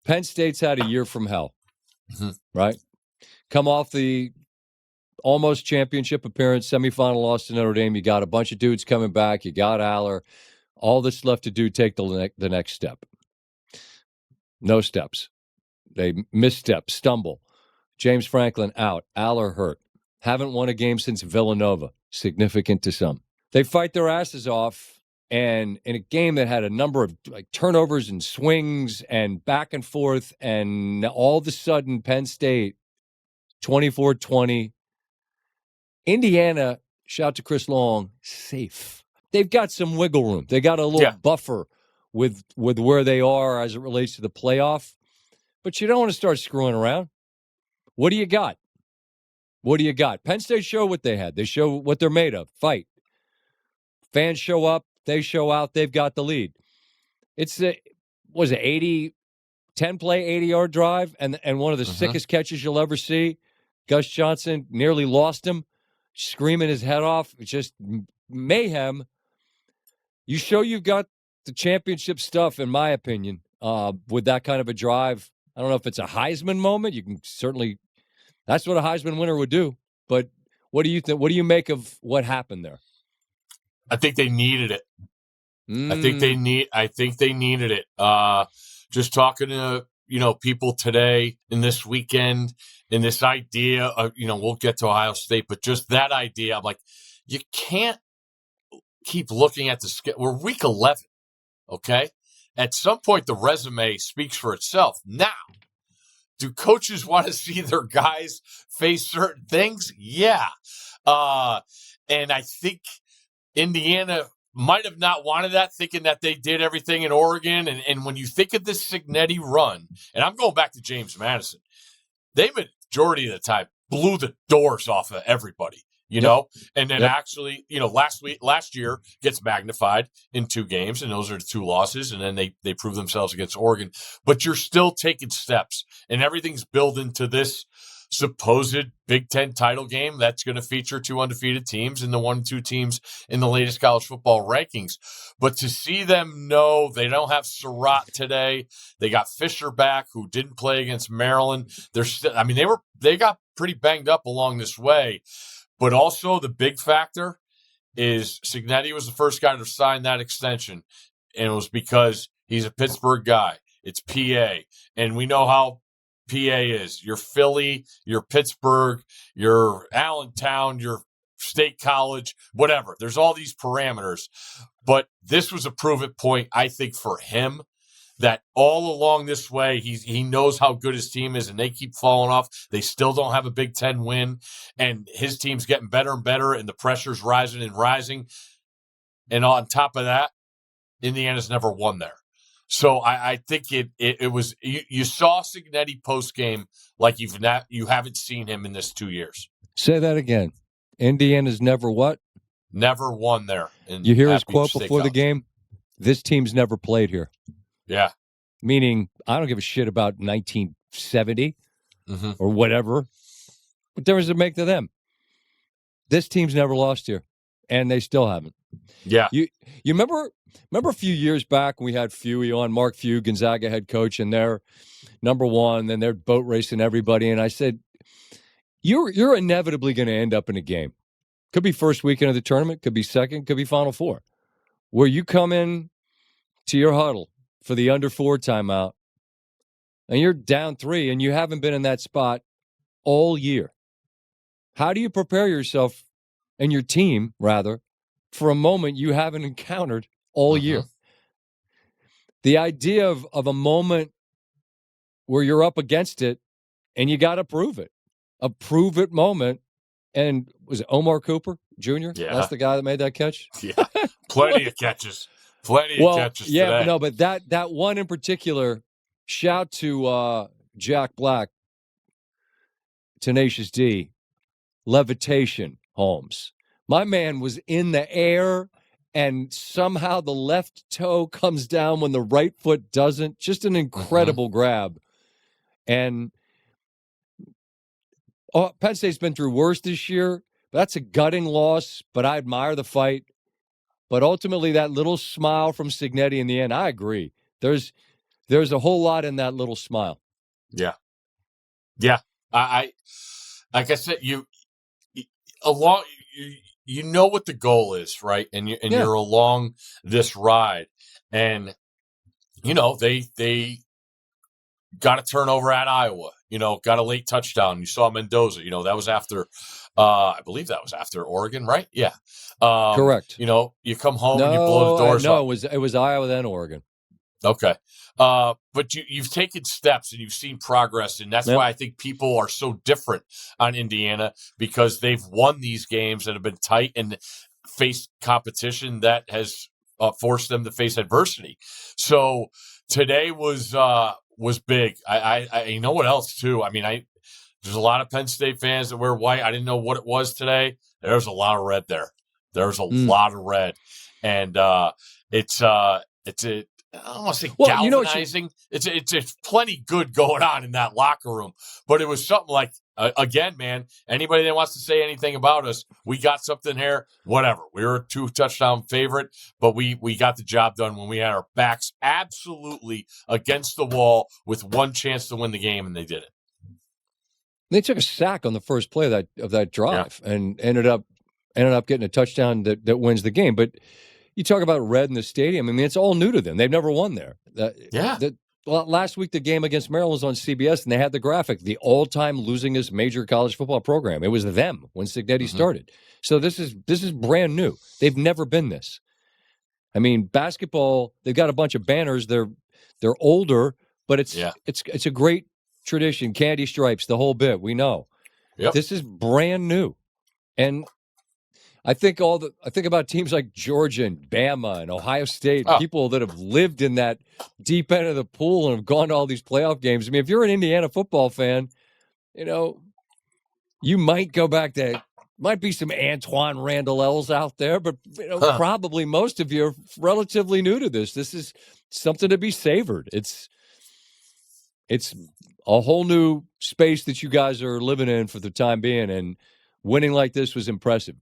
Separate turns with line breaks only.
Penn State's had a year from hell, right? Come off the almost championship appearance, semifinal loss to Notre Dame. You got a bunch of dudes coming back. You got Aller. All that's left to do, take the next step. No steps. They misstep, stumble. James Franklin out. Aller hurt. Haven't won a game since Villanova. Significant to some. They fight their asses off, and in a game that had a number of turnovers and swings and back and forth, and all of a sudden Penn State, 24-20. Indiana, shout to Chris Long, safe. They've got some wiggle room. They got a little buffer with where they are as it relates to the playoff. But you don't want to start screwing around. What do you got? What do you got? Penn State show what they had. They show what they're made of. Fight. Fans show up. They show out. They've got the lead. It's a, 10-play, 80-yard drive, and one of the sickest catches you'll ever see. Gus Johnson nearly lost him, screaming his head off. It's just mayhem. You show you've got the championship stuff, in my opinion, with that kind of a drive. I don't know if it's a Heisman moment. You can certainly – that's what a Heisman winner would do. But what do you think? What do you make of what happened there?
I think they needed it. I think they needed it. Just talking to people today and this weekend, and this idea of we'll get to Ohio State, but just that idea, I'm like, you can't keep looking at the schedule. We're week 11, okay? At some point, the resume speaks for itself. Now, do coaches want to see their guys face certain things? Yeah. And I think Indiana might have not wanted that, thinking that they did everything in Oregon. And when you think of this Signetti run, and I'm going back to James Madison, they majority of the time blew the doors off of everybody. And then actually, last year gets magnified in 2 games, and those are the 2 losses, and then they prove themselves against Oregon. But you're still taking steps, and everything's building to this supposed Big Ten title game that's going to feature 2 undefeated teams and the 1 and 2 teams in the latest college football rankings. But to see them know they don't have Surratt today, they got Fisher back, who didn't play against Maryland. They got pretty banged up along this way. But also the big factor is Signetti was the first guy to sign that extension, and it was because he's a Pittsburgh guy. It's PA, and we know how PA is. You're Philly, you're Pittsburgh, you're Allentown, you're State College, whatever. There's all these parameters. But this was a prove-it point, I think, for him, that all along this way, he knows how good his team is, and they keep falling off. They still don't have a Big Ten win, and his team's getting better and better, and the pressure's rising and rising. And on top of that, Indiana's never won there. So I think it was you saw Signetti post game like you haven't seen him in this 2 years.
Say that again. Indiana's never what?
Never won there.
You hear his quote before the game? This team's never played here.
Yeah.
Meaning, I don't give a shit about 1970 or whatever. What difference does it make to them? This team's never lost here, and they still haven't.
Yeah.
You remember a few years back when we had Fewy on, Mark Few, Gonzaga head coach, and they're number 1, and they're boat racing everybody. And I said, you're inevitably going to end up in a game. Could be first weekend of the tournament, could be second, could be Final Four, where you come in to your huddle for the under 4 timeout, and you're down 3, and you haven't been in that spot all year. How do you prepare yourself and your team, rather, for a moment you haven't encountered all year? The idea of a moment where you're up against it and you got to prove it. A prove-it moment. And was it Omar Cooper Jr.?
Yeah.
That's the guy that made that catch?
Yeah. Plenty of catches. Plenty of catches today.
No, but that one in particular, shout to Jack Black, Tenacious D, levitation, Holmes. My man was in the air, and somehow the left toe comes down when the right foot doesn't. Just an incredible grab. And Penn State's been through worse this year. That's a gutting loss, but I admire the fight. But ultimately, that little smile from Signetti in the end, I agree. There's There's a whole lot in that little smile.
Yeah. I like I said, you know what the goal is, right? And you're along this ride, and they got a turnover at Iowa. Got a late touchdown. You saw Mendoza. That was after, I believe that was after Oregon, right? Yeah.
Correct.
You come home and you blow the doors up.
No, it was Iowa then Oregon.
Okay. But you've taken steps and you've seen progress, and that's why I think people are so different on Indiana, because they've won these games that have been tight and faced competition that has forced them to face adversity. So today was big. I you know what else too? I mean, there's a lot of Penn State fans that wear white. I didn't know what it was today. There's a lot of red there. There's a lot of red, and it's a. I don't want to say galvanizing. It's plenty good going on in that locker room. But it was something like, again, man, anybody that wants to say anything about us, we got something here, whatever. We were a 2-touchdown favorite, but we got the job done when we had our backs absolutely against the wall with one chance to win the game, and they did it.
They took a sack on the first play of that drive and ended up getting a touchdown that wins the game. But you talk about red in the stadium. I mean, it's all new to them. They've never won there. Last week, the game against Maryland was on CBS, and they had the graphic, the all-time losingest major college football program. It was them when Signetti started. So this is brand new. They've never been this. I mean, basketball, they've got a bunch of banners. They're older, but it's a great tradition. Candy stripes, the whole bit. We know. Yep. This is brand new, and I think about teams like Georgia and Bama and Ohio State, people that have lived in that deep end of the pool and have gone to all these playoff games. I mean, if you're an Indiana football fan, you might go back to, might be some Antoine Randall L's out there, but probably most of you are relatively new to this. This is something to be savored. It's a whole new space that you guys are living in for the time being, and winning like this was impressive.